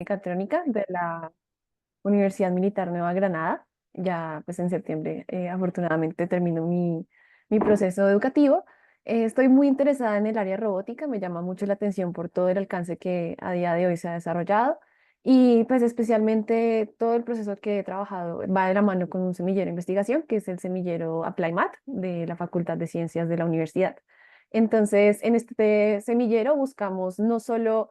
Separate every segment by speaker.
Speaker 1: mecatrónica de la Universidad Militar Nueva Granada. Ya pues en septiembre afortunadamente termino mi proceso educativo. Estoy muy interesada en el área robótica, me llama mucho la atención por todo el alcance que a día de hoy se ha desarrollado y pues especialmente todo el proceso que he trabajado va de la mano con un semillero de investigación que es el semillero ApplyMath de la Facultad de Ciencias de la universidad. Entonces, en este semillero buscamos no solo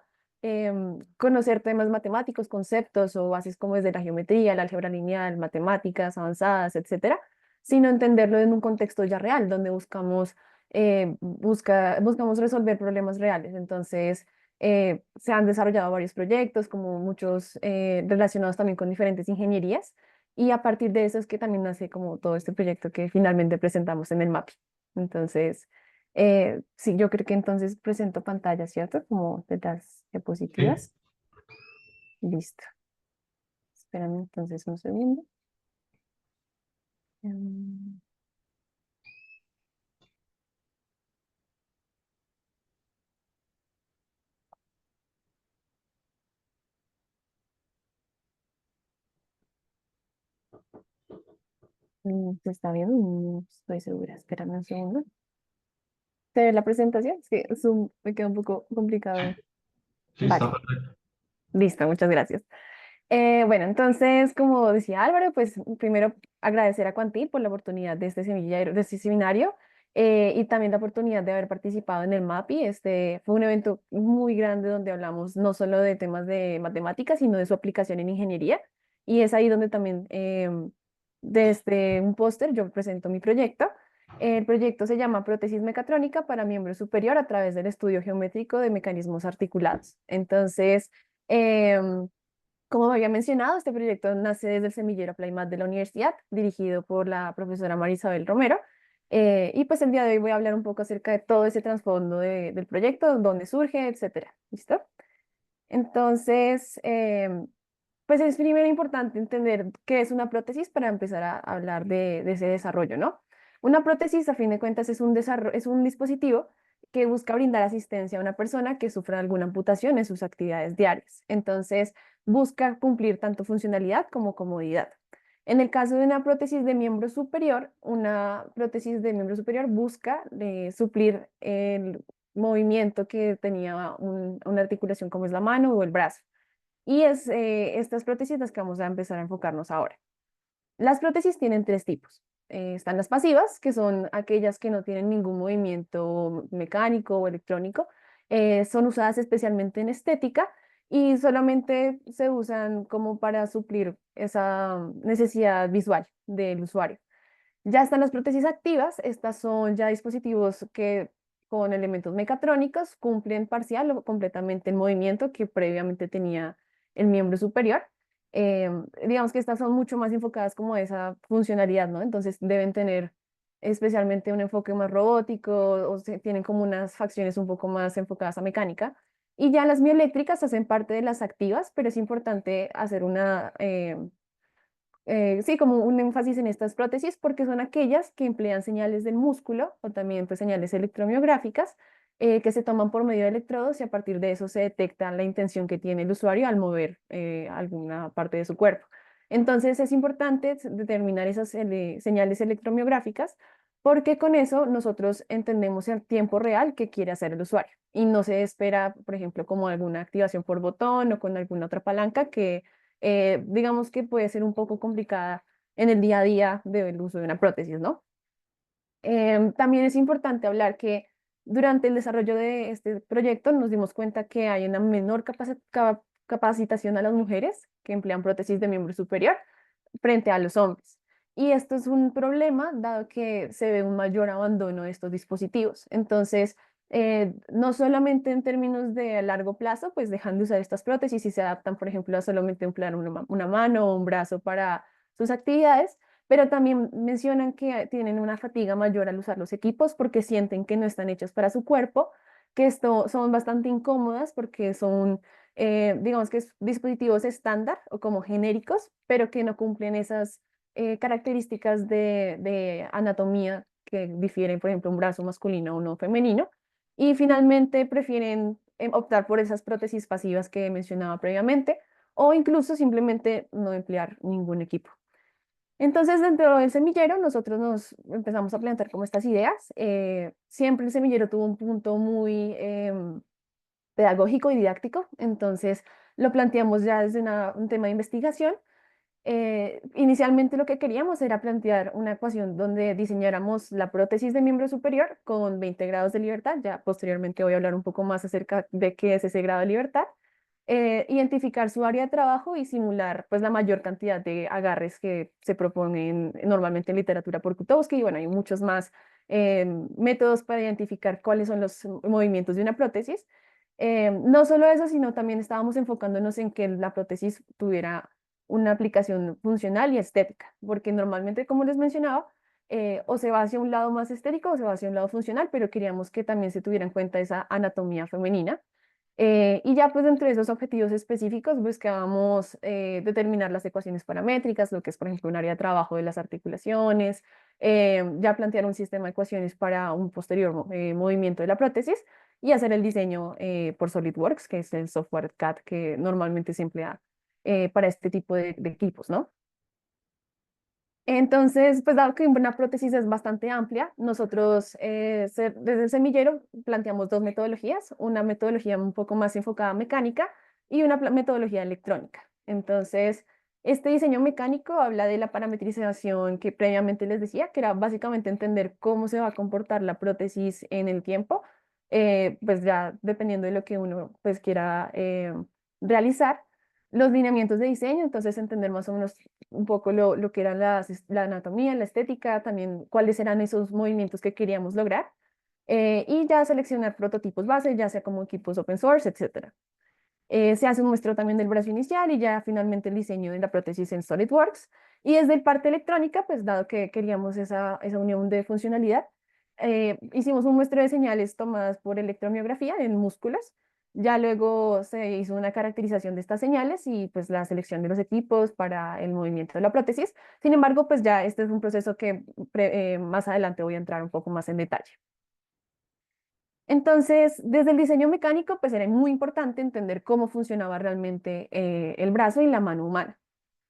Speaker 1: conocer temas matemáticos, conceptos o bases como desde la geometría, la álgebra lineal, matemáticas avanzadas, etcétera, sino entenderlo en un contexto ya real, donde buscamos resolver problemas reales. Entonces, se han desarrollado varios proyectos, como muchos relacionados también con diferentes ingenierías, y a partir de eso es que también nace como todo este proyecto que finalmente presentamos en el MAPI. Entonces, sí, yo creo que entonces presento pantalla, ¿cierto? Como de las
Speaker 2: Sí,
Speaker 1: diapositivas. Listo. Espérame entonces un segundo. Mm, ¿Se está viendo? No estoy segura. Espérame un segundo. ¿Se ve la presentación? Es que Zoom me queda un poco complicado.
Speaker 2: sí, está
Speaker 1: Vale,
Speaker 2: perfecto.
Speaker 1: listo, muchas gracias. Bueno, entonces, como decía Álvaro, pues primero agradecer a Quantil por la oportunidad de este semillero, de este seminario y también la oportunidad de haber participado en el MAPI. Este fue un evento muy grande donde hablamos no solo de temas de matemáticas, sino de su aplicación en ingeniería. Y es ahí donde también, desde un póster, yo presento mi proyecto. El proyecto se llama Prótesis Mecatrónica para miembro superior a través del estudio geométrico de mecanismos articulados. Entonces, em, como había mencionado, este proyecto nace desde el semillero Playmat de la universidad, dirigido por la profesora Marisabel Romero. Y pues el día de hoy voy a hablar un poco acerca de todo ese trasfondo del proyecto, dónde surge, etcétera. ¿Listo? Entonces, pues es primero importante entender qué es una prótesis para empezar a hablar de ese desarrollo, ¿no? Una prótesis, a fin de cuentas, es un dispositivo que busca brindar asistencia a una persona que sufra alguna amputación en sus actividades diarias. Entonces, busca cumplir tanto funcionalidad como comodidad. En el caso de una prótesis de miembro superior, una prótesis de miembro superior busca suplir el movimiento que tenía una articulación como es la mano o el brazo. Y es estas prótesis las que vamos a empezar a enfocarnos ahora. Las prótesis tienen tres tipos. Están las pasivas, que son aquellas que no tienen ningún movimiento mecánico o electrónico. Son usadas especialmente en estética y solamente se usan como para suplir esa necesidad visual del usuario. Ya están las prótesis activas. Estas son ya dispositivos que con elementos mecatrónicos cumplen parcial o completamente el movimiento que previamente tenía el miembro superior. Digamos que estas son mucho más enfocadas como a esa funcionalidad, ¿no? Entonces deben tener especialmente un enfoque más robótico tienen como unas facciones un poco más enfocadas a mecánica. Y ya las mioeléctricas hacen parte de las activas, pero es importante hacer sí, como un énfasis en estas prótesis porque son aquellas que emplean señales del músculo o también pues señales electromiográficas que se toman por medio de electrodos y a partir de eso se detecta la intención que tiene el usuario al mover alguna parte de su cuerpo. Entonces es importante determinar esas señales electromiográficas porque con eso nosotros entendemos el tiempo real que quiere hacer el usuario y no se espera, por ejemplo, como alguna activación por botón o con alguna otra palanca que digamos que puede ser un poco complicada en el día a día del uso de una prótesis, ¿no? También es importante hablar que durante el desarrollo de este proyecto nos dimos cuenta que hay una menor capacitación a las mujeres que emplean prótesis de miembro superior frente a los hombres. Y esto es un problema dado que se ve un mayor abandono de estos dispositivos. Entonces, no solamente en términos de a largo plazo, pues dejan de usar estas prótesis y se adaptan, por ejemplo, a solamente emplear una mano o un brazo para sus actividades, pero también mencionan que tienen una fatiga mayor al usar los equipos porque sienten que no están hechos para su cuerpo, que esto son bastante incómodas porque son digamos que es dispositivos estándar o como genéricos, pero que no cumplen esas características de anatomía que difieren, por ejemplo, un brazo masculino o uno femenino. Y finalmente prefieren optar por esas prótesis pasivas que mencionaba previamente, o incluso simplemente no emplear ningún equipo. Entonces, dentro del semillero, nosotros nos empezamos a plantear como estas ideas. Siempre el semillero tuvo un punto muy pedagógico y didáctico, entonces lo planteamos ya desde un tema de investigación. Inicialmente lo que queríamos era plantear una ecuación donde diseñáramos la prótesis de miembro superior con 20 grados de libertad. Ya posteriormente voy a hablar un poco más acerca de qué es ese grado de libertad. Identificar su área de trabajo y simular pues la mayor cantidad de agarres que se proponen normalmente en literatura por Kutovsky. Y bueno, hay muchos más métodos para identificar cuáles son los movimientos de una prótesis. No solo eso, sino también estábamos enfocándonos en que la prótesis tuviera una aplicación funcional y estética, porque normalmente, como les mencionaba, o se va hacia un lado más estético o se va hacia un lado funcional, pero queríamos que también se tuviera en cuenta esa anatomía femenina. Y ya pues dentro de esos objetivos específicos buscábamos determinar las ecuaciones paramétricas, lo que es por ejemplo un área de trabajo de las articulaciones, ya plantear un sistema de ecuaciones para un posterior movimiento de la prótesis y hacer el diseño por SolidWorks, que es el software CAD que normalmente se emplea para este tipo de equipos, ¿no? Entonces, pues dado que una prótesis es bastante amplia, nosotros desde el semillero planteamos dos metodologías, una metodología un poco más enfocada a mecánica y una metodología electrónica. Entonces, este diseño mecánico habla de la parametrización que previamente les decía, que era básicamente entender cómo se va a comportar la prótesis en el tiempo, pues ya dependiendo de lo que uno pues quiera realizar los lineamientos de diseño, entonces entender más o menos un poco lo que era la anatomía, la estética, también cuáles eran esos movimientos que queríamos lograr, y ya seleccionar prototipos base, ya sea como equipos open source, etcétera. Se hace un muestreo también del brazo inicial y ya finalmente el diseño de la prótesis en SolidWorks. Y desde el parte electrónica, pues dado que queríamos esa unión de funcionalidad, hicimos un muestreo de señales tomadas por electromiografía en músculos. Ya luego se hizo una caracterización de estas señales y pues la selección de los equipos para el movimiento de la prótesis. Sin embargo, pues ya este es un proceso que más adelante voy a entrar un poco más en detalle. Entonces, desde el diseño mecánico, pues era muy importante entender cómo funcionaba realmente el brazo y la mano humana.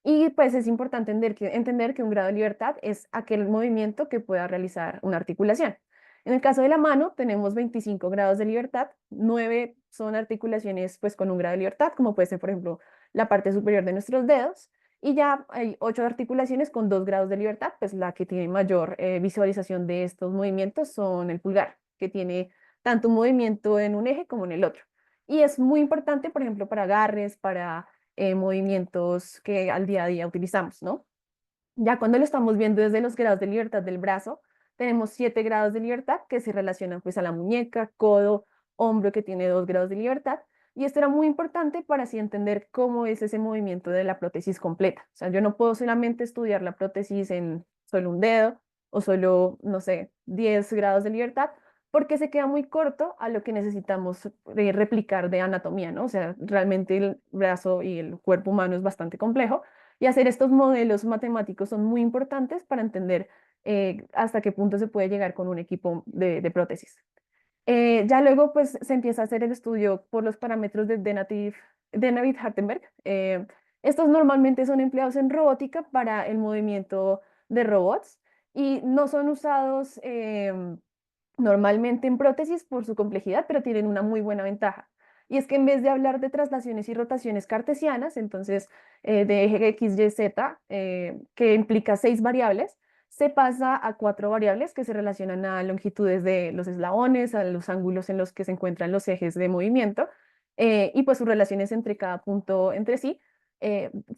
Speaker 1: Y pues es importante entender que un grado de libertad es aquel movimiento que pueda realizar una articulación. En el caso de la mano, tenemos 25 grados de libertad, 9 son articulaciones pues con un grado de libertad, como puede ser, por ejemplo, la parte superior de nuestros dedos, y ya hay 8 articulaciones con 2 grados de libertad, pues la que tiene mayor visualización de estos movimientos son el pulgar, que tiene tanto un movimiento en un eje como en el otro. Y es muy importante, por ejemplo, para agarres, para movimientos que al día a día utilizamos, ¿no? Ya cuando lo estamos viendo desde los grados de libertad del brazo, tenemos 7 grados de libertad que se relacionan pues a la muñeca, codo, hombro que tiene 2 grados de libertad. Y esto era muy importante para así entender cómo es ese movimiento de la prótesis completa. O sea, yo no puedo solamente estudiar la prótesis en solo un dedo o solo, no sé, 10 grados de libertad, porque se queda muy corto a lo que necesitamos replicar de anatomía, ¿no? O sea, realmente el brazo y el cuerpo humano es bastante complejo y hacer estos modelos matemáticos son muy importantes para entender hasta qué punto se puede llegar con un equipo de prótesis. Ya luego pues se empieza a hacer el estudio por los parámetros de Navier-Hartenberg. Estos normalmente son empleados en robótica para el movimiento de robots y no son usados normalmente en prótesis por su complejidad, pero tienen una muy buena ventaja. Y es que en vez de hablar de traslaciones y rotaciones cartesianas, entonces de eje X, Y, Z, que implica 6 variables, se pasa a 4 variables que se relacionan a longitudes de los eslabones, a los ángulos en los que se encuentran los ejes de movimiento, y pues sus relaciones entre cada punto entre sí,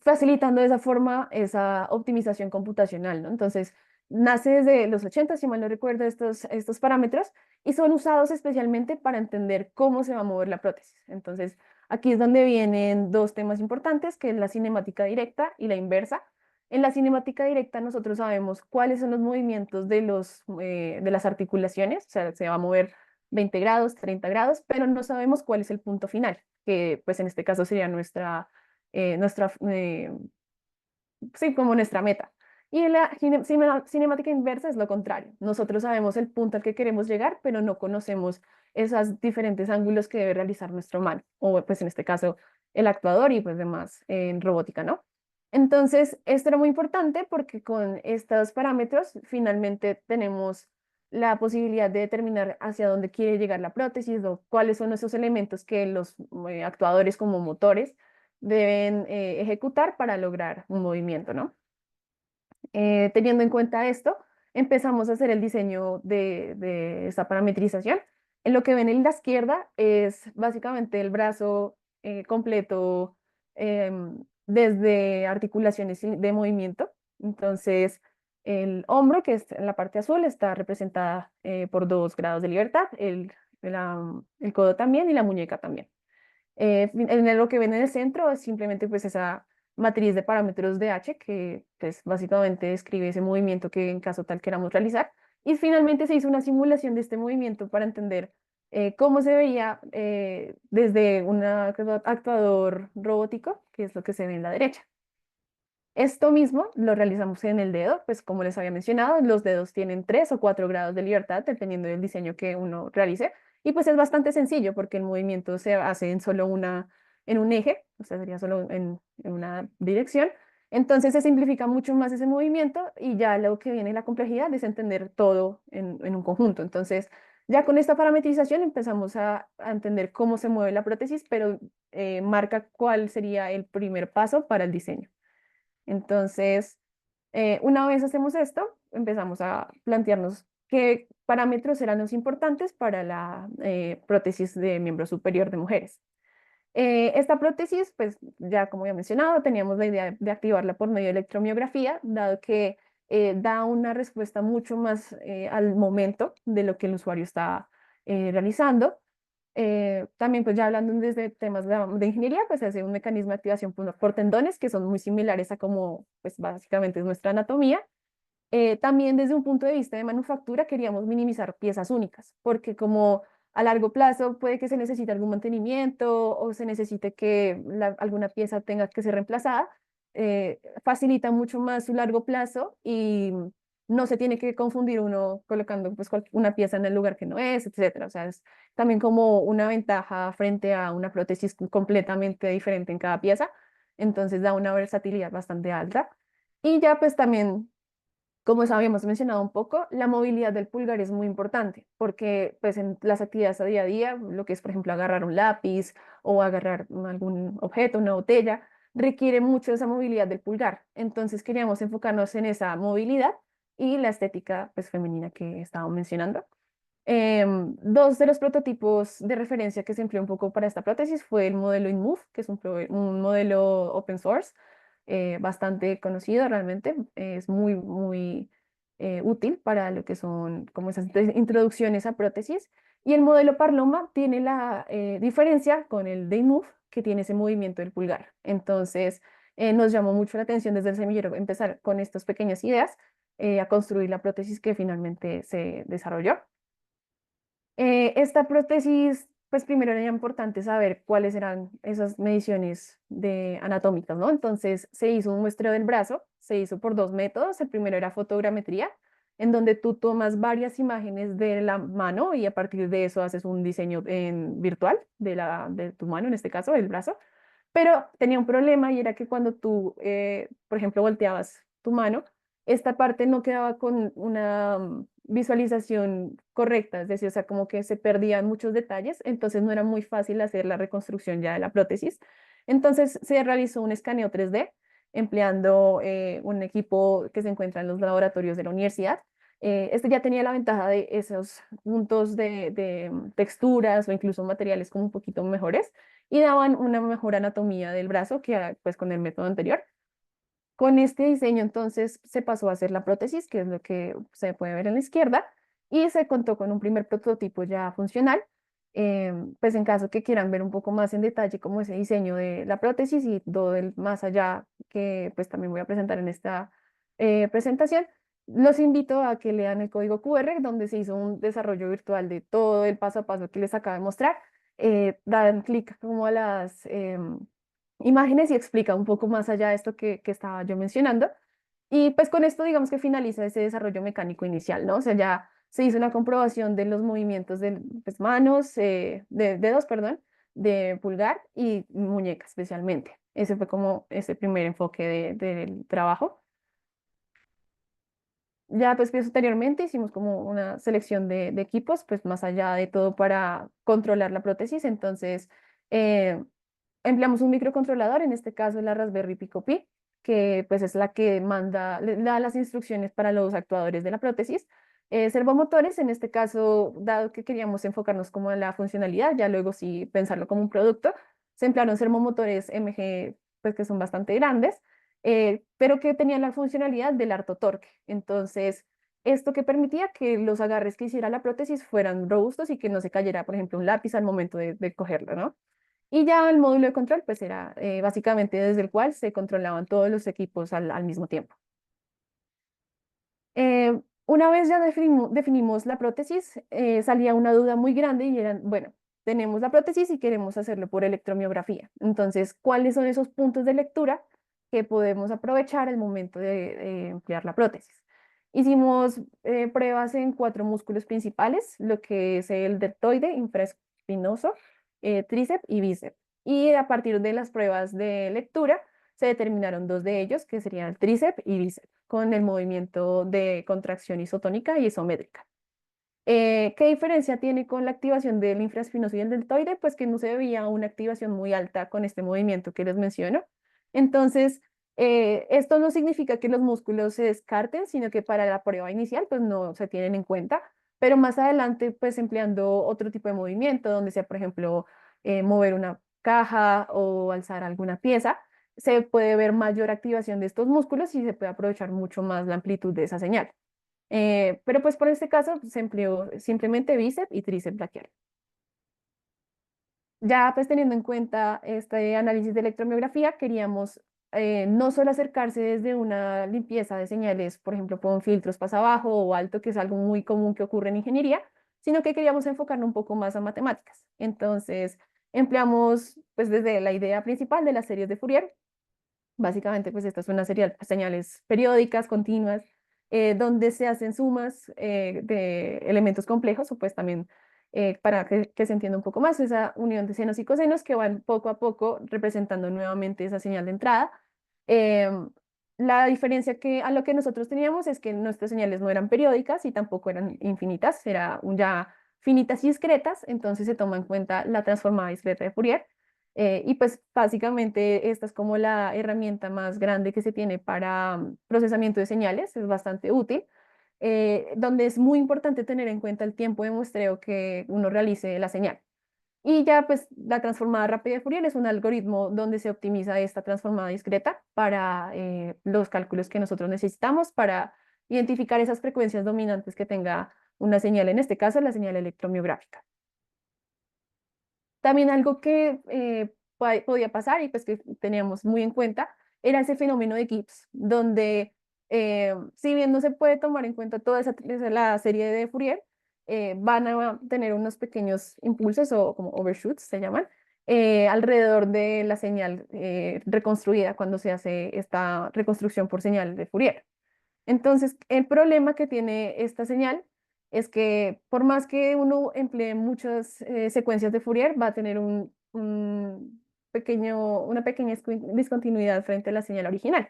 Speaker 1: facilitando de esa forma esa optimización computacional, ¿no? Entonces, nace desde los 80, si mal no recuerdo, estos parámetros y son usados especialmente para entender cómo se va a mover la prótesis. Entonces, aquí es donde vienen dos temas importantes, que es la cinemática directa y la inversa. En la cinemática directa nosotros sabemos cuáles son los movimientos de las articulaciones, o sea, se va a mover 20 grados, 30 grados, pero no sabemos cuál es el punto final, que pues en este caso sería sí, como nuestra meta. Y en la cinemática inversa es lo contrario. Nosotros sabemos el punto al que queremos llegar, pero no conocemos esos diferentes ángulos que debe realizar nuestro mano, o pues en este caso el actuador y pues demás en robótica, ¿no? Entonces, esto era muy importante porque con estos parámetros finalmente tenemos la posibilidad de determinar hacia dónde quiere llegar la prótesis o cuáles son esos elementos que los actuadores como motores deben ejecutar para lograr un movimiento, ¿no? Teniendo en cuenta esto, empezamos a hacer el diseño de esta parametrización. En lo que ven en la izquierda es básicamente el brazo completo desde articulaciones de movimiento. Entonces, el hombro, que es en la parte azul, está representada por 2 grados de libertad, el codo también y la muñeca también. En lo que ven en el centro es simplemente pues esa matriz de parámetros de H que pues básicamente describe ese movimiento que en caso tal queramos realizar. Y finalmente se hizo una simulación de este movimiento para entender cómo se veía desde un actuador robótico, que es lo que se ve en la derecha. Esto mismo lo realizamos en el dedo, pues como les había mencionado, los dedos tienen 3 o 4 grados de libertad dependiendo del diseño que uno realice y pues es bastante sencillo porque el movimiento se hace en solo en un eje, o sea, sería solo en una dirección. Entonces se simplifica mucho más ese movimiento y ya lo que viene la complejidad es entender todo en un conjunto. Entonces ya con esta parametrización empezamos a entender cómo se mueve la prótesis, pero marca cuál sería el primer paso para el diseño. Entonces, una vez hacemos esto, empezamos a plantearnos qué parámetros eran los importantes para la prótesis de miembro superior de mujeres. Esta prótesis, pues ya como ya mencionado, teníamos la idea de activarla por medio de electromiografía, dado que da una respuesta mucho más al momento de lo que el usuario está realizando. También pues ya hablando desde temas de ingeniería, pues se hace un mecanismo de activación por tendones que son muy similares a como pues básicamente es nuestra anatomía. También desde un punto de vista de manufactura queríamos minimizar piezas únicas, porque como a largo plazo puede que se necesite algún mantenimiento o se necesite que alguna pieza tenga que ser reemplazada, facilita mucho más su largo plazo y no se tiene que confundir uno colocando pues una pieza en el lugar que no es, etcétera. O sea, es también como una ventaja frente a una prótesis completamente diferente en cada pieza, entonces da una versatilidad bastante alta. Y ya pues también como habíamos mencionado un poco, la movilidad del pulgar es muy importante porque pues en las actividades a día a día, lo que es por ejemplo agarrar un lápiz o agarrar algún objeto, una botella, requiere mucho esa movilidad del pulgar. Entonces queríamos enfocarnos en esa movilidad y la estética pues femenina que estaba mencionando. Dos de los prototipos de referencia que se empleó un poco para esta prótesis fue el modelo InMove, que es un modelo open source bastante conocido realmente. Es muy útil para lo que son como esas introducciones a prótesis. Y el modelo Parloma tiene la diferencia con el de InMove, que tiene ese movimiento del pulgar. Entonces, nos llamó mucho la atención desde el semillero empezar con estas pequeñas ideas a construir la prótesis que finalmente se desarrolló. Esta prótesis, pues primero era importante saber cuáles eran esas mediciones anatómicas, ¿no? Entonces se hizo un muestreo del brazo, se hizo por 2 métodos. El primero era fotogrametría, en donde tú tomas varias imágenes de la mano y a partir de eso haces un diseño virtual de tu mano, en este caso, el brazo. Pero tenía un problema y era que cuando tú, por ejemplo, volteabas tu mano, esta parte no quedaba con una visualización correcta, es decir, o sea, como que se perdían muchos detalles, entonces no era muy fácil hacer la reconstrucción ya de la prótesis. Entonces se realizó un escaneo 3D empleando un equipo que se encuentra en los laboratorios de la universidad. Este ya tenía la ventaja de esos puntos de texturas o incluso materiales como un poquito mejores y daban una mejor anatomía del brazo que pues con el método anterior. Con este diseño entonces se pasó a hacer la prótesis, que es lo que se puede ver en la izquierda, y se contó con un primer prototipo ya funcional. Pues en caso que quieran ver un poco más en detalle cómo ese diseño de la prótesis y todo el más allá que pues también voy a presentar en esta presentación, los invito a que lean el código QR donde se hizo un desarrollo virtual de todo el paso a paso que les acabo de mostrar. Dan clic como a las imágenes y explica un poco más allá de esto que estaba yo mencionando. Y pues con esto digamos que finaliza ese desarrollo mecánico inicial, ¿no? O sea, ya se hizo una comprobación de los movimientos de pues, manos, de dedos, perdón, de pulgar y muñeca especialmente. Ese fue como ese primer enfoque del trabajo. Ya pues posteriormente hicimos como una selección de equipos, pues más allá de todo para controlar la prótesis. Entonces, eh, empleamos un microcontrolador, en este caso la Raspberry Pico Pi, que pues es la que manda, le da las instrucciones para los actuadores de la prótesis. Servomotores, en este caso, dado que queríamos enfocarnos como en la funcionalidad, ya luego sí pensarlo como un producto, se emplearon servomotores MG, pues que son bastante grandes, pero que tenían la funcionalidad del harto torque. Entonces, esto que permitía que los agarres que hiciera la prótesis fueran robustos y que no se cayera, por ejemplo, un lápiz al momento de cogerlo, ¿no? Y ya el módulo de control, pues era básicamente desde el cual se controlaban todos los equipos al mismo tiempo. Una vez ya definimos la prótesis, salía una duda muy grande y eran, bueno, tenemos la prótesis y queremos hacerlo por electromiografía. Entonces, ¿cuáles son esos puntos de lectura que podemos aprovechar al momento de emplear la prótesis? Hicimos pruebas en 4 músculos principales, lo que es el deltoide, infraespinoso, tríceps y bíceps. Y a partir de las pruebas de lectura, se determinaron 2 de ellos, que serían el tríceps y bíceps, con el movimiento de contracción isotónica y isométrica. ¿Qué diferencia tiene con la activación del infraespinoso y el deltoide? Pues que no se veía una activación muy alta con este movimiento que les menciono. Entonces, esto no significa que los músculos se descarten, sino que para la prueba inicial pues no se tienen en cuenta, pero más adelante pues empleando otro tipo de movimiento, donde sea, por ejemplo, mover una caja o alzar alguna pieza, se puede ver mayor activación de estos músculos y se puede aprovechar mucho más la amplitud de esa señal. Pero pues por este caso se empleó simplemente bíceps y tríceps braquial. Ya pues teniendo en cuenta este análisis de electromiografía, queríamos no solo acercarse desde una limpieza de señales, por ejemplo, con filtros pasa abajo o alto, que es algo muy común que ocurre en ingeniería, sino que queríamos enfocarnos un poco más a matemáticas. Entonces, empleamos pues desde la idea principal de las series de Fourier. Básicamente, pues esta es una serie de señales periódicas, continuas, donde se hacen sumas de elementos complejos, o pues también para que se entienda un poco más, esa unión de senos y cosenos que van poco a poco representando nuevamente esa señal de entrada. Em, la diferencia que a lo que nosotros teníamos es que nuestras señales no eran periódicas y tampoco eran infinitas, ya finitas y discretas, entonces se toma en cuenta la transformada discreta de Fourier. Y pues básicamente esta es como la herramienta más grande que se tiene para procesamiento de señales, es bastante útil, donde es muy importante tener en cuenta el tiempo de muestreo que uno realice la señal. Y ya pues la transformada rápida de Fourier es un algoritmo donde se optimiza esta transformada discreta para los cálculos que nosotros necesitamos para identificar esas frecuencias dominantes que tenga una señal, en este caso la señal electromiográfica. También algo que podía pasar y pues que teníamos muy en cuenta era ese fenómeno de Gibbs, donde si bien no se puede tomar en cuenta toda la serie de Fourier, van a tener unos pequeños impulsos o como overshoots se llaman, alrededor de la señal reconstruida cuando se hace esta reconstrucción por señal de Fourier. Entonces, el problema que tiene esta señal es que por más que uno emplee muchas secuencias de Fourier, va a tener una pequeña discontinuidad frente a la señal original.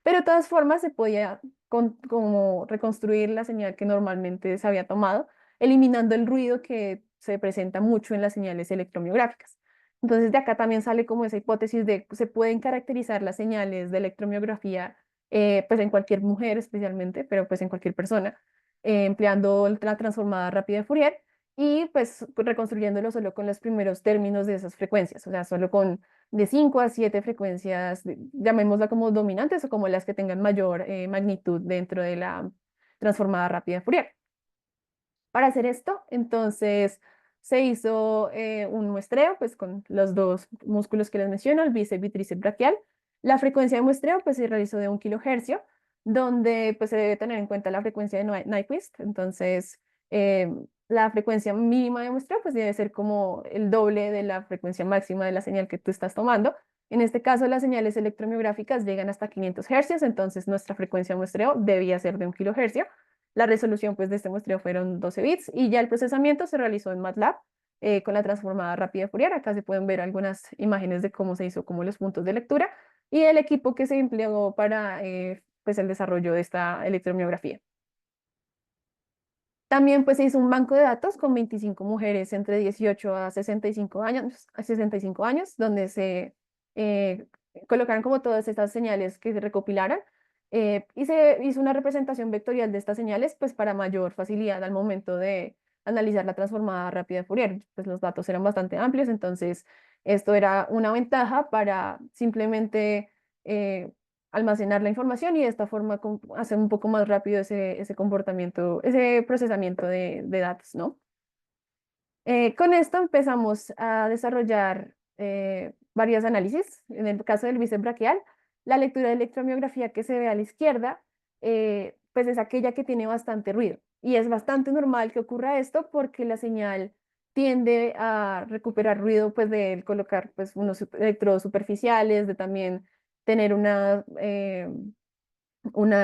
Speaker 1: Pero de todas formas, se podía como reconstruir la señal que normalmente se había tomado, eliminando el ruido que se presenta mucho en las señales electromiográficas. Entonces, de acá también sale como esa hipótesis de que se pueden caracterizar las señales de electromiografía pues en cualquier mujer especialmente, pero pues en cualquier persona, empleando la transformada rápida de Fourier y pues reconstruyéndolo solo con los primeros términos de esas frecuencias, o sea, solo con de 5 a 7 frecuencias, llamémosla como dominantes o como las que tengan mayor magnitud dentro de la transformada rápida de Fourier. Para hacer esto, entonces se hizo un muestreo pues con los 2 músculos que les menciono, el bíceps y tríceps braquial. La frecuencia de muestreo pues se realizó de 1 kHz, donde pues se debe tener en cuenta la frecuencia de Nyquist. Entonces, eh, la frecuencia mínima de muestreo pues debe ser como el doble de la frecuencia máxima de la señal que tú estás tomando. En este caso, las señales electromiográficas llegan hasta 500 Hz, entonces nuestra frecuencia de muestreo debía ser de 1 kHz. La resolución pues, de este muestreo fueron 12 bits y ya el procesamiento se realizó en MATLAB. con la transformada rápida de Fourier. Acá se pueden ver algunas imágenes de cómo se hizo, como los puntos de lectura y el equipo que se empleó para pues el desarrollo de esta electromiografía. También pues se hizo un banco de datos con 25 mujeres entre 18 a 65 años, donde se eh, colocaron como todas estas señales que se recopilaran, y se hizo una representación vectorial de estas señales pues para mayor facilidad al momento de analizar la transformada rápida de Fourier. Pues los datos eran bastante amplios, entonces esto era una ventaja para simplemente eh, almacenar la información y de esta forma hacer un poco más rápido ese comportamiento, ese procesamiento de datos, ¿no? Con esto empezamos a desarrollar varios análisis. En el caso del bíceps braquial, la lectura de electromiografía que se ve a la izquierda, pues es aquella que tiene bastante ruido. Y es bastante normal que ocurra esto porque la señal tiende a recuperar ruido pues de colocar pues unos electrodos superficiales, de también tener una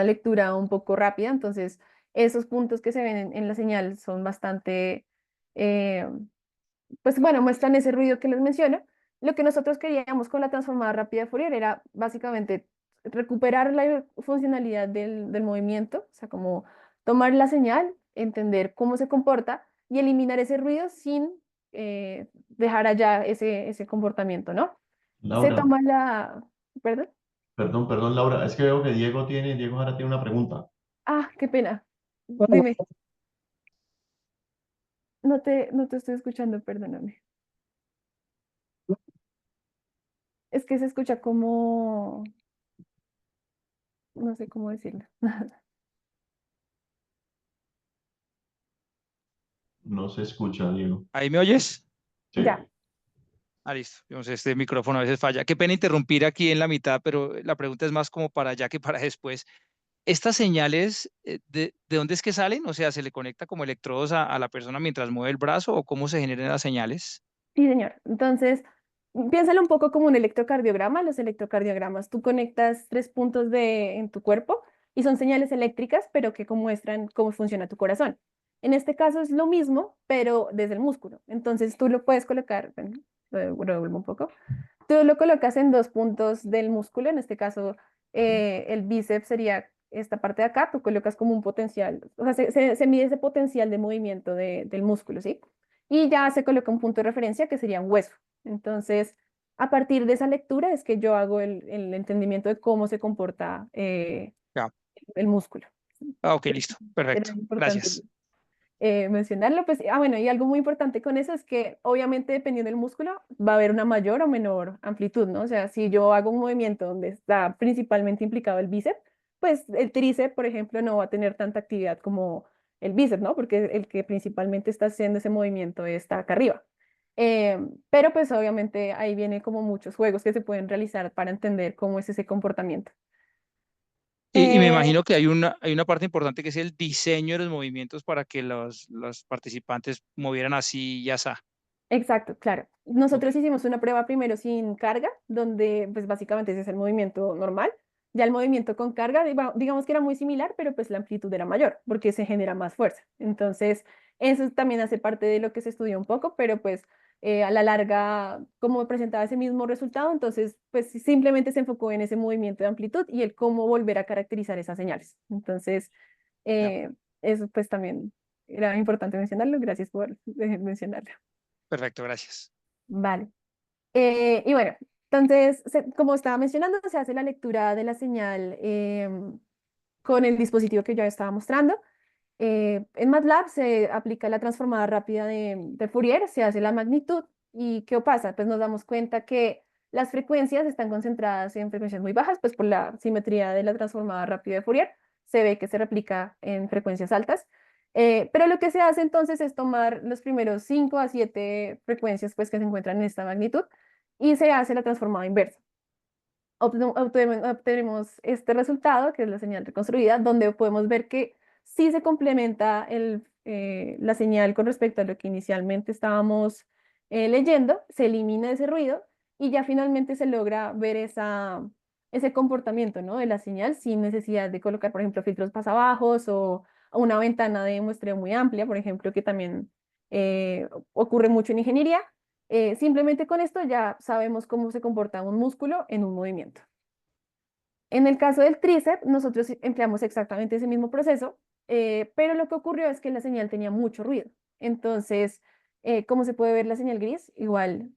Speaker 1: lectura un poco rápida. Entonces, esos puntos que se ven en la señal son bastante, eh, pues bueno, muestran ese ruido que les menciono. Lo que nosotros queríamos con la transformada rápida de Fourier era básicamente recuperar la funcionalidad del movimiento, o sea, como tomar la señal, entender cómo se comporta y eliminar ese ruido sin dejar allá ese comportamiento, ¿no? Se
Speaker 2: Laura,
Speaker 1: toma la... ¿Perdón?
Speaker 2: perdón, Laura, es que veo que Diego ahora tiene una pregunta.
Speaker 1: Ah, qué pena. Dime, no te estoy escuchando, perdóname. Es que se escucha como, no sé cómo decirlo.
Speaker 2: No se escucha, Diego.
Speaker 3: ¿Ahí me oyes?
Speaker 1: Ya,
Speaker 2: Sí.
Speaker 3: Ah, listo. Yo sé, este micrófono a veces falla. Qué pena interrumpir aquí en la mitad, pero la pregunta es más como para allá que para después. ¿Estas señales, de dónde es que salen? O sea, ¿se le conecta como electrodos a la persona mientras mueve el brazo o cómo se generan las señales?
Speaker 1: sí, señor. Entonces, piénsalo un poco como un electrocardiograma. Los electrocardiogramas, tú conectas tres puntos en tu cuerpo y son señales eléctricas, pero que muestran cómo funciona tu corazón. En este caso es lo mismo, pero desde el músculo. Entonces, tú lo puedes colocar, bueno, lo devuelvo un poco. Tú lo colocas en dos puntos del músculo, en este caso el bíceps sería esta parte de acá, tú colocas como un potencial, o sea, se mide ese potencial de movimiento del músculo, ¿sí? Y ya se coloca un punto de referencia que sería un hueso. Entonces, a partir de esa lectura es que yo hago el entendimiento de cómo se comporta
Speaker 3: Ya.
Speaker 1: el músculo.
Speaker 3: Ah, ok, listo.
Speaker 1: Era
Speaker 3: Perfecto.
Speaker 1: importante
Speaker 3: Gracias.
Speaker 1: mencionarlo, pues, bueno, y algo muy importante con eso es que obviamente dependiendo del músculo va a haber una mayor o menor amplitud, ¿no? O sea, si yo hago un movimiento donde está principalmente implicado el bíceps, pues el tríceps, por ejemplo, no va a tener tanta actividad como el bíceps, ¿no? Porque el que principalmente está haciendo ese movimiento está acá arriba. Pero pues obviamente ahí viene como muchos juegos que se pueden realizar para entender cómo es ese comportamiento.
Speaker 3: Y me
Speaker 1: Eh,
Speaker 3: imagino que hay una parte importante que es el diseño de los movimientos para que los participantes movieran así y así.
Speaker 1: Exacto, claro.
Speaker 3: Ok,
Speaker 1: Nosotros hicimos una prueba primero sin carga, donde pues básicamente ese es el movimiento normal. Ya el movimiento con carga, digamos que era muy similar, pero pues la amplitud era mayor, porque se genera más fuerza. Entonces, eso también hace parte de lo que se estudió un poco, pero pues a la larga, como presentaba ese mismo resultado, entonces pues simplemente se enfocó en ese movimiento de amplitud y el cómo volver a caracterizar esas señales. Entonces,
Speaker 3: ya.
Speaker 1: eso pues también era importante mencionarlo. Gracias por mencionarlo.
Speaker 3: Perfecto, gracias.
Speaker 1: Vale. Y bueno, entonces, como estaba mencionando, se hace la lectura de la señal con el dispositivo que yo estaba mostrando. En MATLAB se aplica la transformada rápida de Fourier, se hace la magnitud y ¿qué pasa? Pues nos damos cuenta que las frecuencias están concentradas en frecuencias muy bajas, pues por la simetría de la transformada rápida de Fourier, se ve que se replica en frecuencias altas. Pero lo que se hace entonces es tomar los primeros 5 a 7 frecuencias pues, que se encuentran en esta magnitud y se hace la transformada inversa. Obtenemos este resultado, que es la señal reconstruida, donde podemos ver que sí se complementa la señal con respecto a lo que inicialmente estábamos leyendo, se elimina ese ruido y ya finalmente se logra ver ese comportamiento, ¿no? De la señal sin necesidad de colocar, por ejemplo, filtros pasabajos o una ventana de muestreo muy amplia, por ejemplo, que también ocurre mucho en ingeniería. Simplemente con esto ya sabemos cómo se comporta un músculo en un movimiento. En el caso del tríceps, nosotros empleamos exactamente ese mismo proceso, pero lo que ocurrió es que la señal tenía mucho ruido. Entonces, como se puede ver la señal gris, igual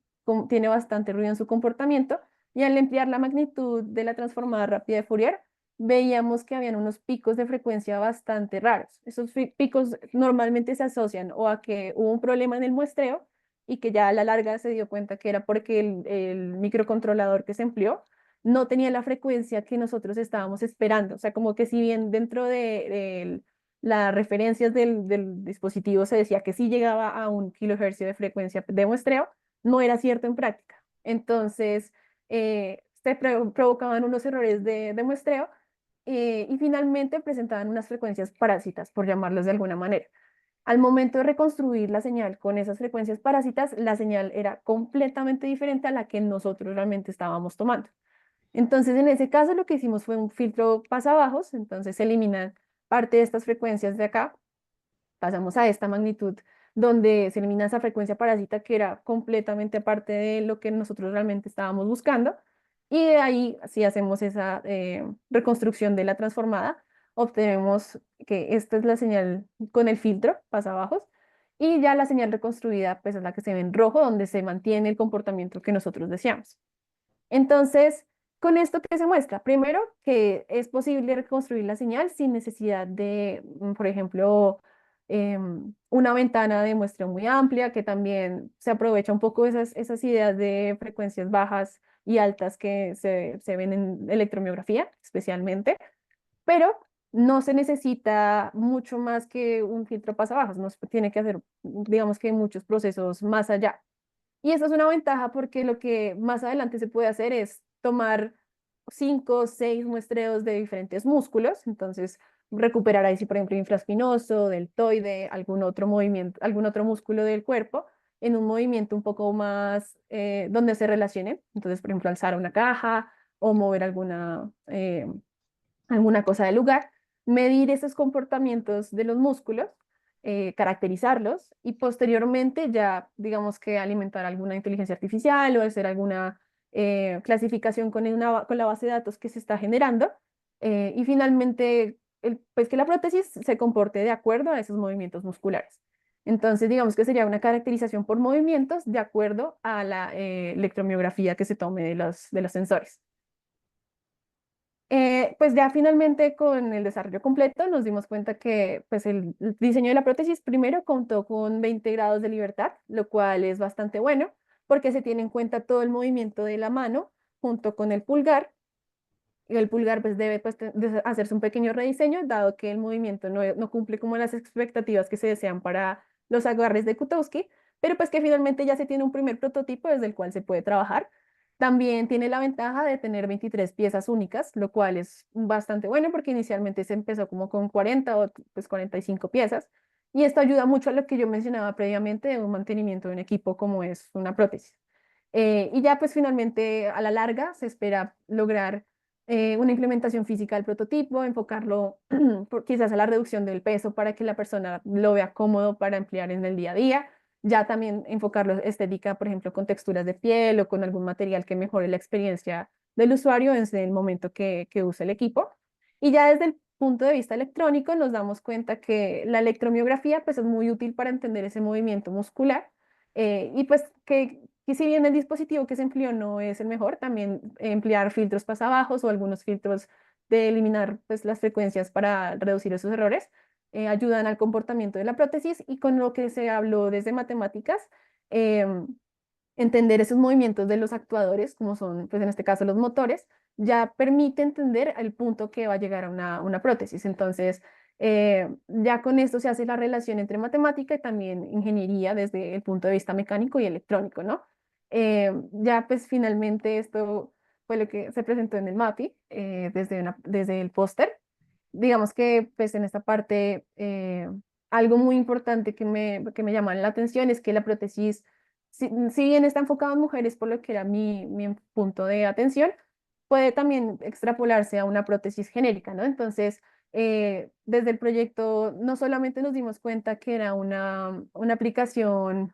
Speaker 1: tiene bastante ruido en su comportamiento, y al emplear la magnitud de la transformada rápida de Fourier, veíamos que habían unos picos de frecuencia bastante raros. Esos picos normalmente se asocian o a que hubo un problema en el muestreo y que ya a la larga se dio cuenta que era porque el microcontrolador que se empleó no tenía la frecuencia que nosotros estábamos esperando. O sea, como que si bien dentro de las referencias del dispositivo se decía que sí llegaba a 1 kHz de frecuencia de muestreo, no era cierto en práctica. Entonces, se provocaban unos errores de muestreo, y finalmente presentaban unas frecuencias parásitas, por llamarlos de alguna manera. Al momento de reconstruir la señal con esas frecuencias parásitas, la señal era completamente diferente a la que nosotros realmente estábamos tomando. Entonces, en ese caso, lo que hicimos fue un filtro pasabajos. Entonces se eliminan parte de estas frecuencias de acá, pasamos a esta magnitud donde se elimina esa frecuencia parásita que era completamente aparte de lo que nosotros realmente estábamos buscando, y de ahí, si hacemos esa reconstrucción de la transformada, obtenemos que esta es la señal con el filtro pasabajos, y ya la señal reconstruida pues es la que se ve en rojo, donde se mantiene el comportamiento que nosotros deseamos. Entonces, con esto, ¿qué se muestra? Primero, que es posible reconstruir la señal sin necesidad de, por ejemplo, una ventana de muestreo muy amplia, que también se aprovecha un poco esas ideas de frecuencias bajas y altas que se ven en electromiografía, especialmente, pero no se necesita mucho más que un filtro pasabajos, no se tiene que hacer, digamos que muchos procesos más allá. Y eso es una ventaja porque lo que más adelante se puede hacer es tomar 5 o 6 muestreos de diferentes músculos. Entonces, recuperar ahí, si por ejemplo, infraespinoso, deltoide, algún otro movimiento, algún otro músculo del cuerpo, en un movimiento un poco más donde se relacione. Entonces, por ejemplo, alzar una caja o mover alguna cosa del lugar, medir esos comportamientos de los músculos, caracterizarlos, y posteriormente ya, digamos que alimentar alguna inteligencia artificial o hacer alguna clasificación con la base de datos que se está generando, y finalmente pues que la prótesis se comporte de acuerdo a esos movimientos musculares. Entonces, digamos que sería una caracterización por movimientos de acuerdo a la electromiografía que se tome de los sensores. Pues ya finalmente con el desarrollo completo nos dimos cuenta que pues el diseño de la prótesis primero contó con 20 grados de libertad, lo cual es bastante bueno porque se tiene en cuenta todo el movimiento de la mano junto con el pulgar. Y el pulgar pues debe pues, hacerse un pequeño rediseño dado que el movimiento no cumple como las expectativas que se desean para los agarres de Kutowski, pero pues que finalmente ya se tiene un primer prototipo desde el cual se puede trabajar. También tiene la ventaja de tener 23 piezas únicas, lo cual es bastante bueno porque inicialmente se empezó como con 40 o pues 45 piezas. Y esto ayuda mucho a lo que yo mencionaba previamente de un mantenimiento de un equipo como es una prótesis. Y ya pues finalmente a la larga se espera lograr una implementación física del prototipo, enfocarlo quizás a la reducción del peso para que la persona lo vea cómodo para emplear en el día a día. Ya también enfocarlo estética, por ejemplo, con texturas de piel o con algún material que mejore la experiencia del usuario en el momento que use el equipo. Y ya desde el punto de vista electrónico nos damos cuenta que la electromiografía pues es muy útil para entender ese movimiento muscular, y pues que si bien el dispositivo que se empleó no es el mejor, también emplear filtros pasabajos o algunos filtros de eliminar pues las frecuencias para reducir esos errores ayudan al comportamiento de la prótesis. Y con lo que se habló desde matemáticas, em, entender esos movimientos de los actuadores, como son, pues en este caso, los motores, ya permite entender el punto que va a llegar a una prótesis. Entonces, ya con esto se hace la relación entre matemática y también ingeniería desde el punto de vista mecánico y electrónico, ¿no? Ya pues finalmente esto fue lo que se presentó en el MAPI, desde el póster. Digamos que pues en esta parte algo muy importante que me llama la atención es que la prótesis, si bien está enfocada en mujeres, por lo que era mi punto de atención, puede también extrapolarse a una prótesis genérica, ¿no? Entonces, desde el proyecto no solamente nos dimos cuenta que era una aplicación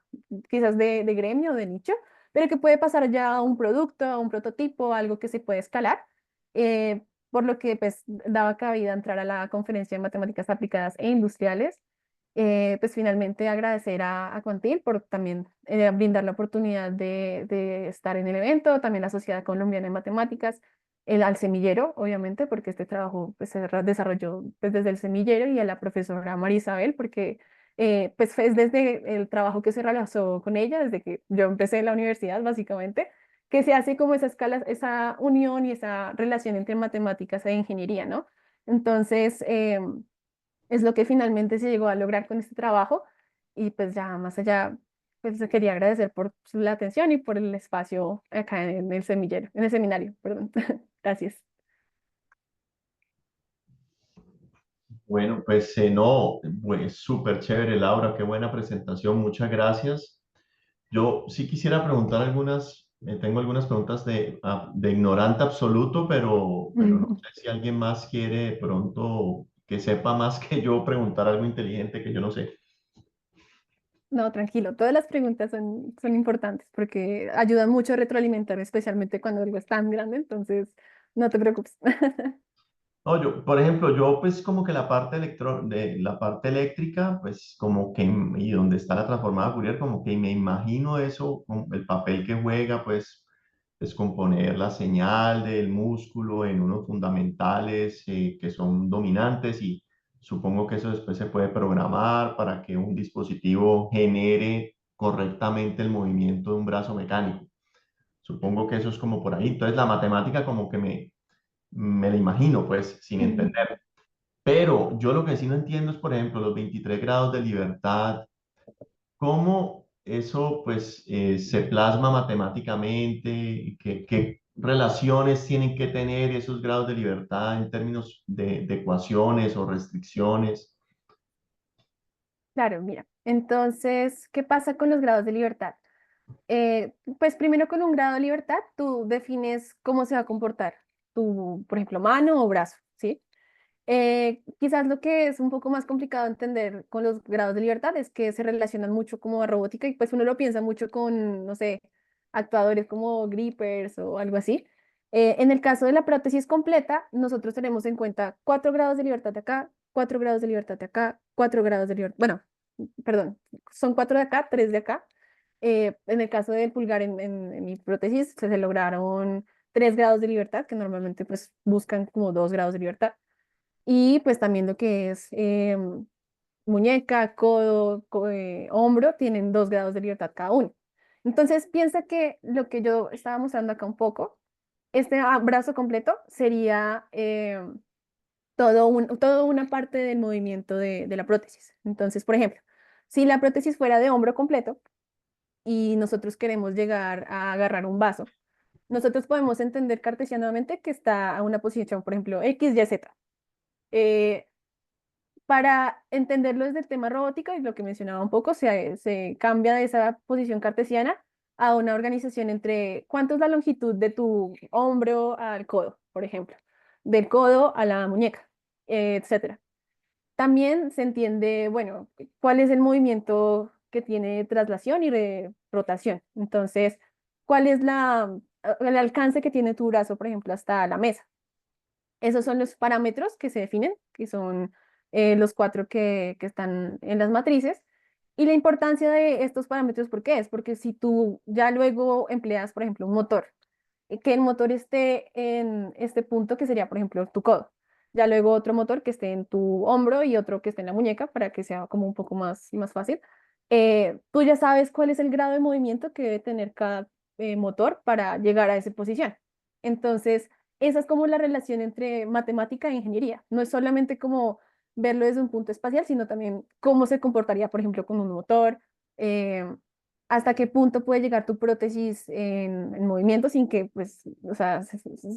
Speaker 1: quizás de gremio, de nicho, pero que puede pasar ya a un producto, a un prototipo, algo que se puede escalar, por lo que pues daba cabida a entrar a la conferencia de matemáticas aplicadas e industriales. Pues finalmente agradecer a Contil por también brindar la oportunidad de estar en el evento, también la Sociedad Colombiana de Matemáticas, al semillero, obviamente, porque este trabajo pues, se desarrolló pues, desde el semillero, y a la profesora María Isabel, porque pues fue desde el trabajo que se realizó con ella, desde que yo empecé en la universidad, básicamente, que se hace como esa escala, esa unión y esa relación entre matemáticas e ingeniería, ¿no? Entonces, es lo que finalmente se llegó a lograr con este trabajo, y pues ya más allá, pues quería agradecer por la atención y por el espacio acá en el semillero, en el seminario, perdón. Gracias.
Speaker 2: Bueno, pues no, pues súper chévere, Laura, qué buena presentación, muchas gracias. Yo sí quisiera preguntar algunas, tengo algunas preguntas de ignorante absoluto, pero no sé si alguien más quiere de pronto que sepa más que yo preguntar algo inteligente que yo no sé.
Speaker 1: No, tranquilo, todas las preguntas son importantes porque ayudan mucho a retroalimentar, especialmente cuando algo es tan grande, entonces no te preocupes.
Speaker 2: No, yo, por ejemplo, yo pues como que la parte eléctrica, pues como que, y donde está la transformada Fourier, como que me imagino eso, el papel que juega, pues descomponer la señal del músculo en unos fundamentales que son dominantes, y supongo que eso después se puede programar para que un dispositivo genere correctamente el movimiento de un brazo mecánico. Supongo que eso es como por ahí. Entonces la matemática como que me la imagino, pues, sin entender. Pero yo lo que sí no entiendo es, por ejemplo, los 23 grados de libertad, cómo eso, pues, se plasma matemáticamente, y qué relaciones tienen que tener esos grados de libertad en términos de ecuaciones o restricciones.
Speaker 1: Claro, mira, entonces, ¿qué pasa con los grados de libertad? Pues primero con un grado de libertad, tú defines cómo se va a comportar tu, por ejemplo, mano o brazo, ¿sí? Quizás lo que es un poco más complicado de entender con los grados de libertad es que se relacionan mucho como a robótica, y pues uno lo piensa mucho con, no sé, actuadores como grippers o algo así. En el caso de la prótesis completa, nosotros tenemos en cuenta 4 grados de libertad de acá, 4 grados de libertad de acá, 4 grados de libertad, bueno, perdón, son 4 de acá, 3 de acá. En el caso del pulgar en mi prótesis se lograron 3 grados de libertad, que normalmente pues buscan como 2 grados de libertad. Y pues también lo que es muñeca, codo, hombro, tienen 2 grados de libertad cada uno. Entonces piensa que lo que yo estaba mostrando acá un poco, este brazo completo sería todo una parte del movimiento de la prótesis. Entonces, por ejemplo, si la prótesis fuera de hombro completo y nosotros queremos llegar a agarrar un vaso, nosotros podemos entender cartesianamente que está a una posición, por ejemplo, X, Y, Z. Eh, Para entenderlo desde el tema robótica y lo que mencionaba un poco, se cambia de esa posición cartesiana a una organización entre cuánto es la longitud de tu hombro al codo, por ejemplo, del codo a la muñeca, etcétera. También se entiende, bueno, cuál es el movimiento que tiene traslación y rotación. Entonces, cuál es el alcance que tiene tu brazo, por ejemplo, hasta la mesa. Esos son los parámetros que se definen, que son los 4 que están en las matrices. Y la importancia de estos parámetros, ¿por qué es? Porque si tú ya luego empleas, por ejemplo, un motor, que el motor esté en este punto, que sería, por ejemplo, tu codo. Ya luego otro motor que esté en tu hombro y otro que esté en la muñeca para que sea como un poco más fácil. Tú ya sabes cuál es el grado de movimiento que debe tener cada motor para llegar a esa posición. Entonces, esa es como la relación entre matemática e ingeniería. No es solamente como verlo desde un punto espacial, sino también cómo se comportaría, por ejemplo, con un motor, eh, hasta qué punto puede llegar tu prótesis en movimiento sin que, pues, o sea,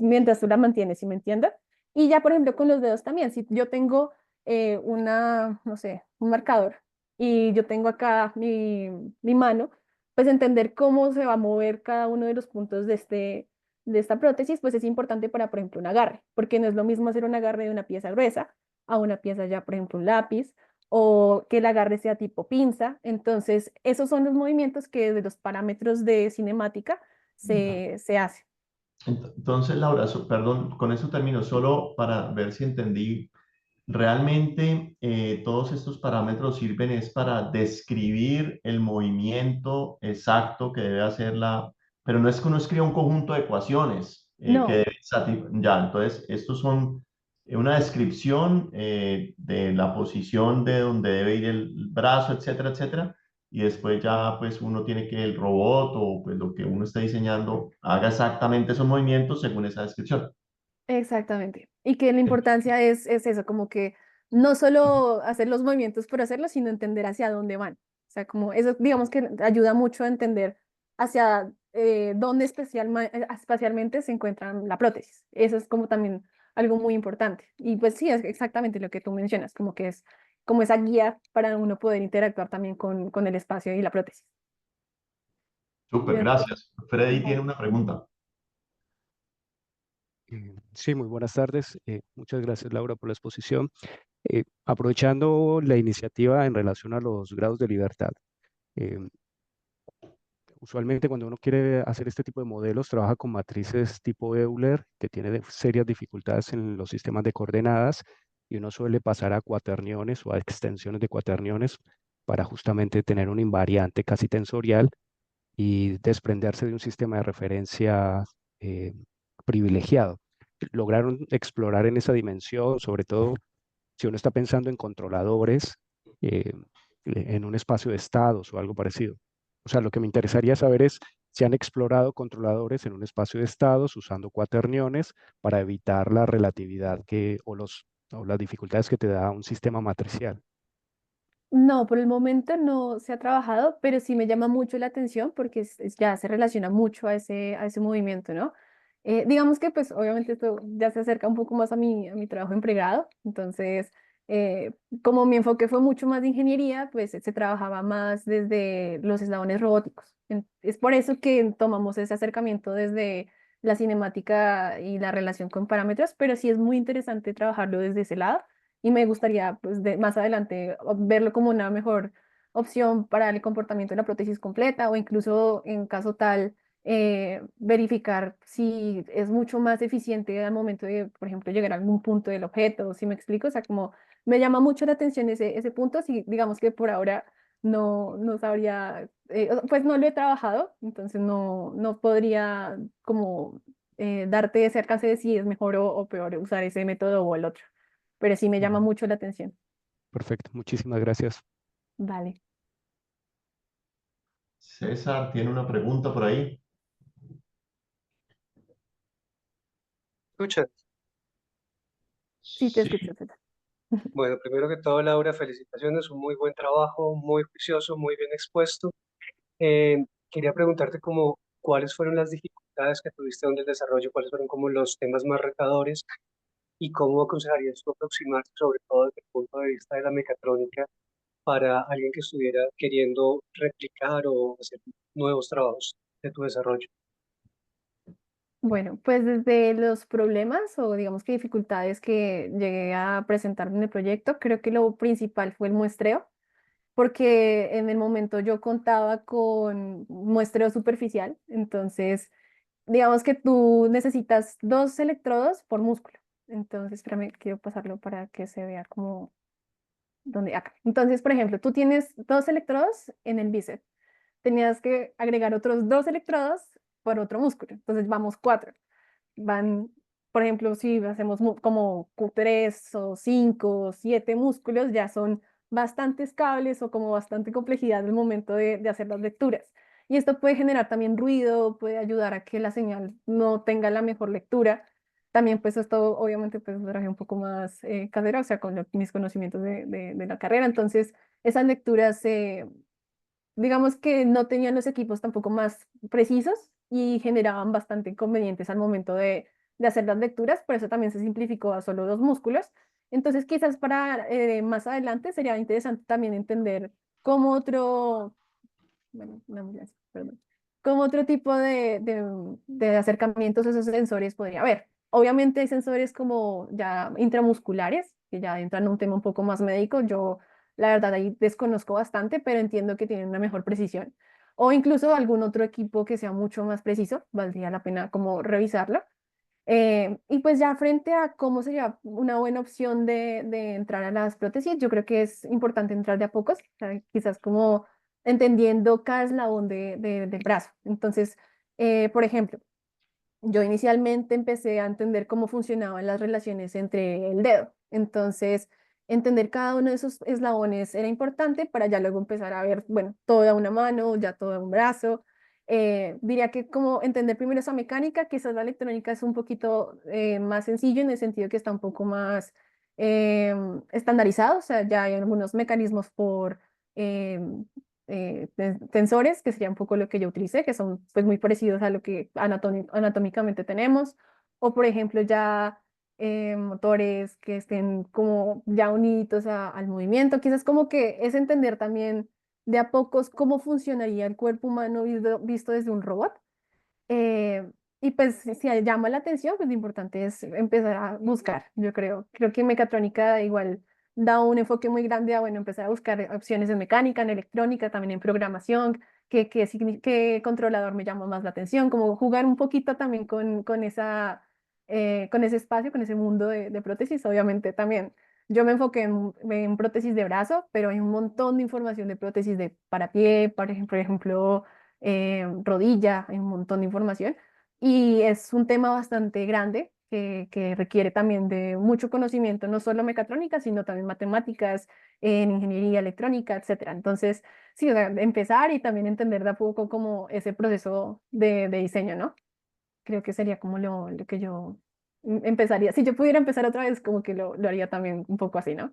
Speaker 1: mientras tú la mantienes, ¿sí me entiendes? Y ya, por ejemplo, con los dedos también, si yo tengo no sé, un marcador y yo tengo acá mi mano, pues entender cómo se va a mover cada uno de los puntos de esta prótesis, pues es importante para, por ejemplo, un agarre, porque no es lo mismo hacer un agarre de una pieza gruesa a una pieza ya, por ejemplo, un lápiz, o que el agarre sea tipo pinza. Entonces, esos son los movimientos que de los parámetros de cinemática se hacen.
Speaker 2: Entonces, Laura, perdón, con eso termino, solo para ver si entendí. Realmente todos estos parámetros sirven es para describir el movimiento exacto que debe hacer pero no es que uno escriba un conjunto de ecuaciones que
Speaker 1: No,
Speaker 2: deben ya, entonces estos son una descripción de la posición de donde debe ir el brazo, etcétera, etcétera, y después ya pues uno tiene que el robot o pues lo que uno está diseñando haga exactamente esos movimientos según esa descripción.
Speaker 1: exactamente. Y que la importancia es eso, como que no solo hacer los movimientos por hacerlos, sino entender hacia dónde van. O sea, como eso, digamos que ayuda mucho a entender hacia dónde espacialmente se encuentra la prótesis. Eso es como también algo muy importante. Y pues sí, es exactamente lo que tú mencionas, como que es como esa guía para uno poder interactuar también con el espacio y la prótesis.
Speaker 2: Súper,
Speaker 1: Bien,
Speaker 2: gracias. Freddy tiene
Speaker 1: vale.
Speaker 2: una pregunta.
Speaker 4: Sí, muy buenas tardes. Muchas gracias, Laura, por la exposición. Aprovechando la iniciativa en relación a los grados de libertad, eh, usualmente cuando uno quiere hacer este tipo de modelos, trabaja con matrices tipo Euler, que tiene serias dificultades en los sistemas de coordenadas, y uno suele pasar a cuaterniones o a extensiones de cuaterniones para justamente tener un invariante casi tensorial y desprenderse de un sistema de referencia eh, privilegiado. Lograron explorar en esa dimensión, sobre todo si uno está pensando en controladores en un espacio de estados o algo parecido. O sea, lo que me interesaría saber es si han explorado controladores en un espacio de estados usando cuaterniones para evitar la relatividad o las dificultades que te da un sistema matricial.
Speaker 1: No, por el momento no se ha trabajado, pero sí me llama mucho la atención porque ya se relaciona mucho a ese movimiento, ¿no? Digamos que pues obviamente esto ya se acerca un poco más a mi trabajo en pregrado, entonces eh, como mi enfoque fue mucho más de ingeniería, pues se trabajaba más desde los eslabones robóticos. Es por eso que tomamos ese acercamiento desde la cinemática y la relación con parámetros, pero sí es muy interesante trabajarlo desde ese lado y me gustaría pues más adelante verlo como una mejor opción para el comportamiento de la prótesis completa o incluso en caso tal verificar si es mucho más eficiente al momento de, por ejemplo, llegar a algún punto del objeto, si me explico, o sea, como me llama mucho la atención ese punto, si digamos que por ahora no sabría, pues no lo he trabajado, entonces no podría como darte ese alcance de si es mejor o peor usar ese método o el otro, pero sí me llama
Speaker 4: Mm,
Speaker 1: mucho la atención.
Speaker 4: Perfecto, muchísimas gracias.
Speaker 1: Vale.
Speaker 2: César tiene una pregunta por ahí.
Speaker 5: Escucha,
Speaker 1: Sí, te
Speaker 2: Sí,
Speaker 1: escucho, César.
Speaker 5: bueno, primero que todo, Laura, felicitaciones, un muy buen trabajo, muy juicioso, muy bien expuesto. Quería preguntarte como cuáles fueron las dificultades que tuviste en el desarrollo, cuáles fueron como los temas más retadores y cómo aconsejarías tú aproximarte, sobre todo desde el punto de vista de la mecatrónica, para alguien que estuviera queriendo replicar o hacer nuevos trabajos de tu desarrollo.
Speaker 1: Bueno, pues desde los problemas o digamos que dificultades que llegué a presentar en el proyecto, creo que lo principal fue el muestreo, porque en el momento yo contaba con muestreo superficial, entonces digamos que tú necesitas 2 electrodos por músculo. Entonces, espérame, quiero pasarlo para que se vea como donde acá. Entonces, por ejemplo, tú tienes 2 electrodos en el bíceps, tenías que agregar otros 2 electrodos por otro músculo, entonces vamos 4. Van, por ejemplo, si hacemos como 3 o 5 o 7 músculos, ya son bastantes cables o como bastante complejidad al momento de hacer las lecturas. Y esto puede generar también ruido, puede ayudar a que la señal no tenga la mejor lectura. También pues esto obviamente pues lo traje un poco más casera, o sea, con mis conocimientos de la carrera. Entonces, esas lecturas digamos que no tenían los equipos tampoco más precisos y generaban bastante inconvenientes al momento de hacer las lecturas, por eso también se simplificó a solo 2 músculos. Entonces, quizás para más adelante sería interesante también entender cómo otro, bueno, una ambulancia, perdón, cómo otro tipo de acercamientos a esos sensores podría haber. obviamente hay sensores como ya intramusculares, que ya entran en un tema un poco más médico. Yo, la verdad, ahí desconozco bastante, pero entiendo que tienen una mejor precisión. O incluso algún otro equipo que sea mucho más preciso, valdría la pena como revisarlo. Y pues ya frente a cómo sería una buena opción de entrar a las prótesis, yo creo que es importante entrar de a pocos, o sea, quizás como entendiendo cada eslabón del brazo. Entonces, por ejemplo, yo inicialmente empecé a entender cómo funcionaban las relaciones entre el dedo. Entonces, entender cada uno de esos eslabones era importante para ya luego empezar a ver, bueno, toda una mano, ya todo un brazo. Diría que como entender primero esa mecánica, quizás la electrónica es un poquito más sencillo en el sentido que está un poco más estandarizado, o sea, ya hay algunos mecanismos por tensores, que sería un poco lo que yo utilicé, que son pues muy parecidos a lo que anatómicamente tenemos, o por ejemplo ya motores que estén como ya unidos al movimiento, quizás como que es entender también de a pocos cómo funcionaría el cuerpo humano visto desde un robot. Eh, y pues si llama la atención, pues lo importante es empezar a buscar, yo creo. Creo que mecatrónica igual da un enfoque muy grande a, bueno, empezar a buscar opciones en mecánica, en electrónica, también en programación, qué controlador me llama más la atención, como jugar un poquito también con ese espacio, con ese mundo de prótesis, obviamente también. Yo me enfoqué en prótesis de brazo, pero hay un montón de información de prótesis de parapié, por ejemplo rodilla, hay un montón de información y es un tema bastante grande que requiere también de mucho conocimiento, no solo mecatrónica, sino también matemáticas, en ingeniería electrónica, etcétera. Entonces, sí, o sea, empezar y también entender de a poco como ese proceso de diseño, ¿no? Creo que sería como lo que yo empezaría. Si yo pudiera empezar otra vez, como que lo haría también un poco así, ¿no?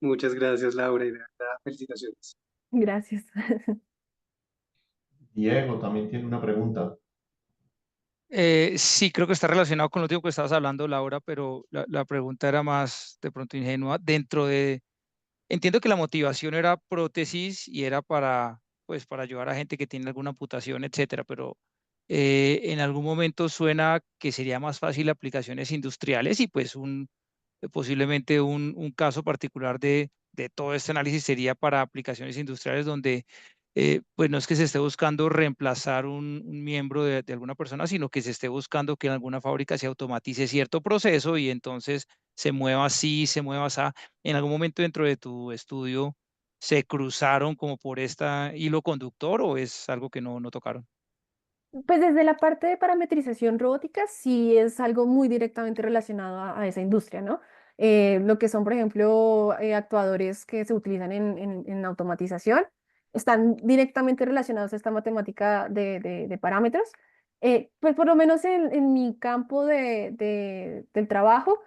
Speaker 5: Muchas gracias, Laura, y de verdad, felicitaciones.
Speaker 1: Gracias.
Speaker 2: Diego también tiene una pregunta.
Speaker 3: Sí, creo que está relacionado con lo último que estabas hablando, Laura, pero la pregunta era más de pronto ingenua. Entiendo que la motivación era prótesis y era para, pues, para ayudar a gente que tiene alguna amputación, etcétera, pero en algún momento suena que sería más fácil aplicaciones industriales y pues posiblemente un caso particular de todo este análisis sería para aplicaciones industriales donde pues no es que se esté buscando reemplazar un miembro de alguna persona, sino que se esté buscando que en alguna fábrica se automatice cierto proceso y entonces se mueva así, se mueva así. ¿En algún momento dentro de tu estudio se cruzaron como por este hilo conductor o es algo que no tocaron?
Speaker 1: Pues desde la parte de parametrización robótica sí es algo muy directamente relacionado a esa industria, ¿no? Lo que son, por ejemplo, actuadores que se utilizan en automatización están directamente relacionados a esta matemática de parámetros. Pues por lo menos en mi campo del trabajo,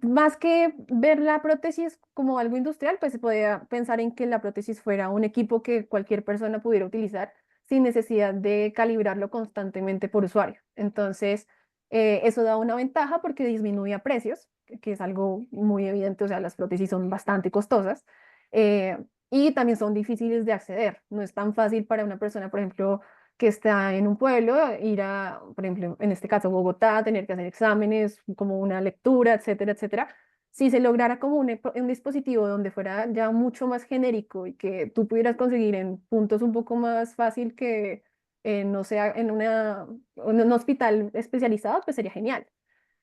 Speaker 1: más que ver la prótesis como algo industrial, pues se podía pensar en que la prótesis fuera un equipo que cualquier persona pudiera utilizar sin necesidad de calibrarlo constantemente por usuario. Entonces, eso da una ventaja porque disminuye precios, que es algo muy evidente, o sea, las prótesis son bastante costosas y también son difíciles de acceder. No es tan fácil para una persona, por ejemplo, que está en un pueblo, ir a, por ejemplo, en este caso Bogotá, tener que hacer exámenes, como una lectura, etcétera, etcétera. Si se lograra como un dispositivo donde fuera ya mucho más genérico y que tú pudieras conseguir en puntos un poco más fácil que no sea en un hospital especializado, pues sería genial.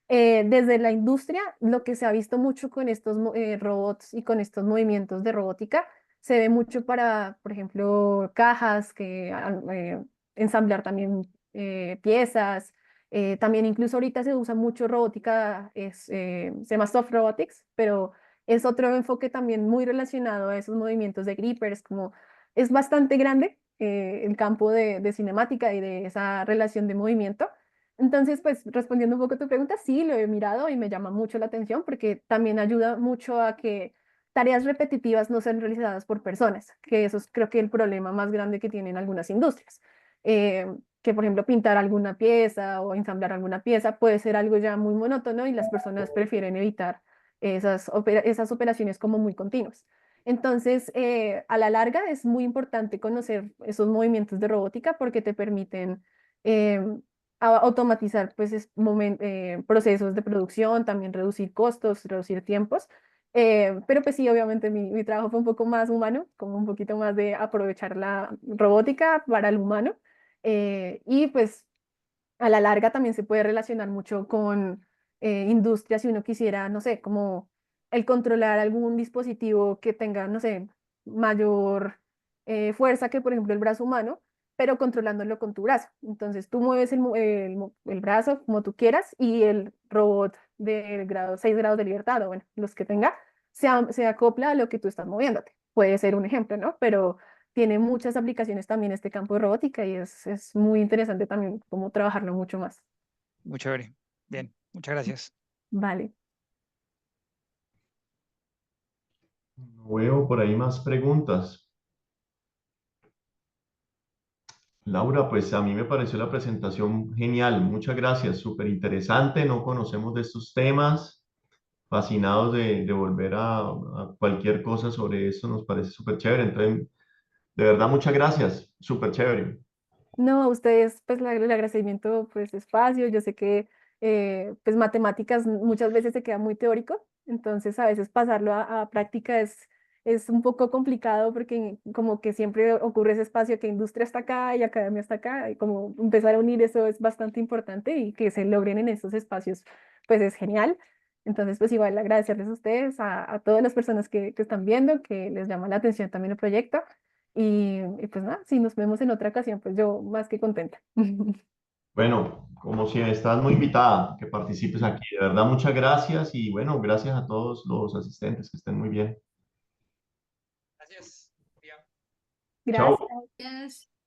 Speaker 1: Desde la industria, lo que se ha visto mucho con estos robots y con estos movimientos de robótica, se ve mucho para, por ejemplo, cajas, ensamblar también piezas. También incluso ahorita se usa mucho robótica, se llama soft robotics, pero es otro enfoque también muy relacionado a esos movimientos de grippers, como es bastante grande el campo de cinemática y de esa relación de movimiento. Entonces, pues respondiendo un poco a tu pregunta, sí, lo he mirado y me llama mucho la atención porque también ayuda mucho a que tareas repetitivas no sean realizadas por personas, que eso es creo que el problema más grande que tienen algunas industrias. Eh, que por ejemplo pintar alguna pieza o ensamblar alguna pieza puede ser algo ya muy monótono y las personas prefieren evitar esas operaciones como muy continuas. Entonces, a la larga es muy importante conocer esos movimientos de robótica porque te permiten automatizar pues procesos de producción, también reducir costos, reducir tiempos. Pero pues sí, obviamente mi trabajo fue un poco más humano, como un poquito más de aprovechar la robótica para el humano. Y pues a la larga también se puede relacionar mucho con industrias si uno quisiera, no sé, como el controlar algún dispositivo que tenga, no sé, mayor fuerza que por ejemplo el brazo humano, pero controlándolo con tu brazo. Entonces tú mueves el brazo como tú quieras y el robot del grado 6 grados de libertad, o bueno, los que tenga, se acopla a lo que tú estás moviéndote. Puede ser un ejemplo, ¿no? Pero tiene muchas aplicaciones también este campo de robótica y es muy interesante también cómo trabajarlo mucho más.
Speaker 3: Muy chévere. Bien, muchas gracias.
Speaker 1: Vale.
Speaker 2: No veo por ahí más preguntas. Laura, pues a mí me pareció la presentación genial. Muchas gracias. Súper interesante. No conocemos de estos temas. Fascinados de volver a cualquier cosa sobre esto. Nos parece súper chévere. Entonces, de verdad, muchas gracias. Súper chévere.
Speaker 1: No, a ustedes, pues el agradecimiento, pues espacio, yo sé que pues matemáticas muchas veces se queda muy teórico, entonces a veces pasarlo a práctica es un poco complicado porque como que siempre ocurre ese espacio que industria está acá y academia está acá, y como empezar a unir eso es bastante importante y que se logren en esos espacios, pues es genial. Entonces, pues igual agradecerles a ustedes, a todas las personas que están viendo, que les llama la atención también el proyecto. Y pues nada, si nos vemos en otra ocasión, pues yo más que contenta.
Speaker 2: Bueno, como si estás muy invitada, que participes aquí. De verdad, muchas gracias y bueno, gracias a todos los asistentes. Que estén muy bien.
Speaker 3: Gracias.
Speaker 2: Chao.
Speaker 1: Gracias.
Speaker 6: Yes.